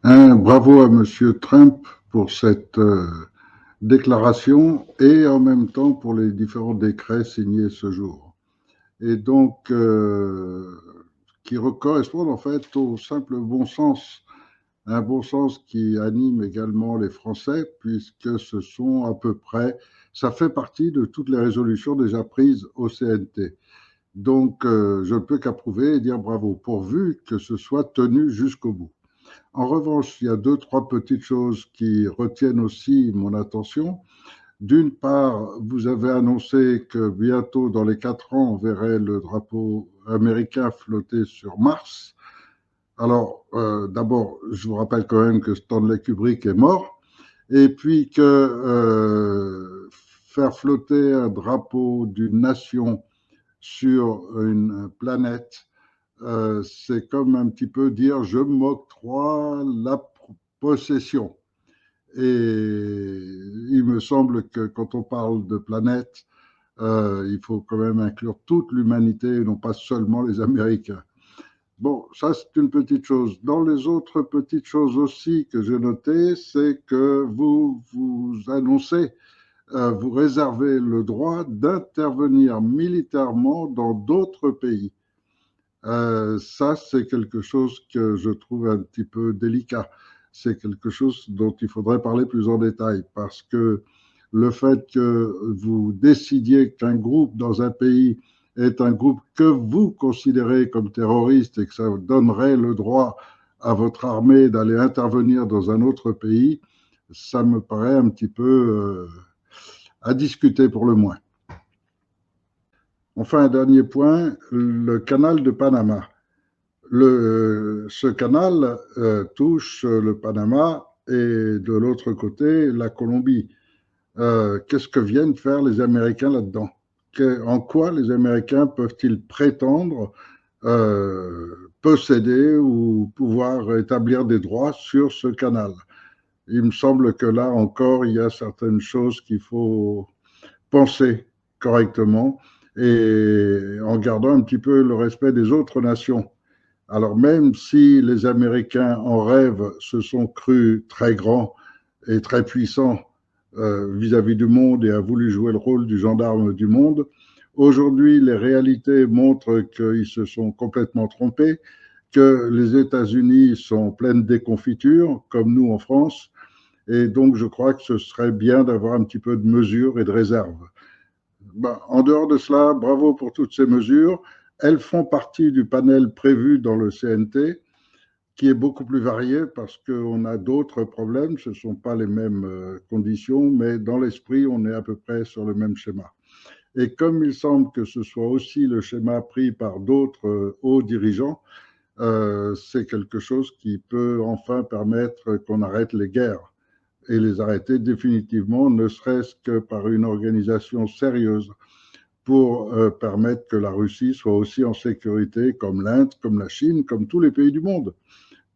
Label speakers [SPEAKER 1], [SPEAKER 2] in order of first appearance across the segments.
[SPEAKER 1] Bravo à Monsieur Trump pour cette déclaration et en même temps pour les différents décrets signés ce jour. Et donc, qui correspondent en fait au simple bon sens, un bon sens qui anime également les Français, puisque ce sont à peu près, ça fait partie de toutes les résolutions déjà prises au CNT. Donc, je ne peux qu'approuver et dire bravo, pourvu que ce soit tenu jusqu'au bout. En revanche, il y a deux, trois petites choses qui retiennent aussi mon attention. D'une part, vous avez annoncé que bientôt, dans les 4 ans, on verrait le drapeau américain flotter sur Mars. Alors, d'abord, je vous rappelle quand même que Stanley Kubrick est mort, et puis que faire flotter un drapeau d'une nation sur une planète, c'est comme un petit peu dire je m'octroie la possession. Et il me semble que quand on parle de planète, il faut quand même inclure toute l'humanité et non pas seulement les Américains. Bon, ça c'est une petite chose. Dans les autres petites choses aussi que j'ai notées, c'est que vous annoncez, vous réservez le droit d'intervenir militairement dans d'autres pays. Ça, c'est quelque chose que je trouve un petit peu délicat. C'est quelque chose dont il faudrait parler plus en détail parce que le fait que vous décidiez qu'un groupe dans un pays est un groupe que vous considérez comme terroriste et que ça donnerait le droit à votre armée d'aller intervenir dans un autre pays, ça me paraît un petit peu à discuter pour le moins. Enfin, un dernier point, le canal de Panama. Ce canal touche le Panama et de l'autre côté la Colombie. Qu'est-ce que viennent faire les Américains là-dedans? En quoi les Américains peuvent-ils prétendre posséder ou pouvoir établir des droits sur ce canal? Il me semble que là encore, il y a certaines choses qu'il faut penser correctement et en gardant un petit peu le respect des autres nations. Alors même si les Américains en rêve se sont crus très grands et très puissants vis-à-vis du monde et a voulu jouer le rôle du gendarme du monde, aujourd'hui les réalités montrent qu'ils se sont complètement trompés, que les États-Unis sont pleines déconfitures, comme nous en France, et donc je crois que ce serait bien d'avoir un petit peu de mesure et de réserve. Ben, en dehors de cela, bravo pour toutes ces mesures. Elles font partie du panel prévu dans le CNT, qui est beaucoup plus varié parce qu'on a d'autres problèmes. Ce ne sont pas les mêmes conditions, mais dans l'esprit, on est à peu près sur le même schéma. Et comme il semble que ce soit aussi le schéma pris par d'autres hauts dirigeants, c'est quelque chose qui peut enfin permettre qu'on arrête les guerres et les arrêter définitivement, ne serait-ce que par une organisation sérieuse pour permettre que la Russie soit aussi en sécurité comme l'Inde, comme la Chine, comme tous les pays du monde.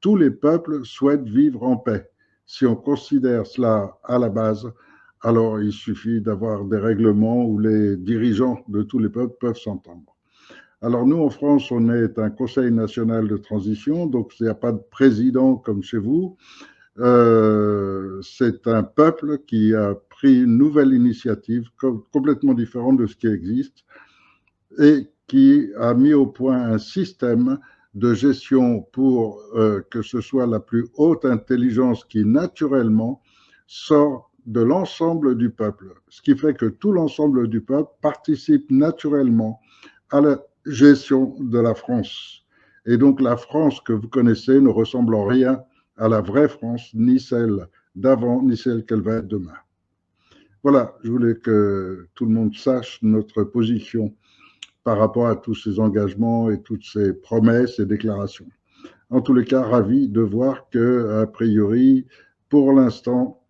[SPEAKER 1] Tous les peuples souhaitent vivre en paix. Si on considère cela à la base, alors il suffit d'avoir des règlements où les dirigeants de tous les peuples peuvent s'entendre. Alors nous, en France, on est un Conseil national de transition, donc il n'y a pas de président comme chez vous. C'est un peuple qui a pris une nouvelle initiative complètement différente de ce qui existe et qui a mis au point un système de gestion pour que ce soit la plus haute intelligence qui naturellement sort de l'ensemble du peuple. Ce qui fait que tout l'ensemble du peuple participe naturellement à la gestion de la France. Et donc la France que vous connaissez ne ressemble en rien à la vraie France, ni celle d'avant, ni celle qu'elle va être demain. Voilà, je voulais que tout le monde sache notre position par rapport à tous ces engagements et toutes ces promesses et déclarations. En tous les cas, ravi de voir que, a priori, pour l'instant,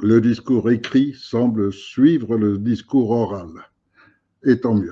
[SPEAKER 1] le discours écrit semble suivre le discours oral. Et tant mieux.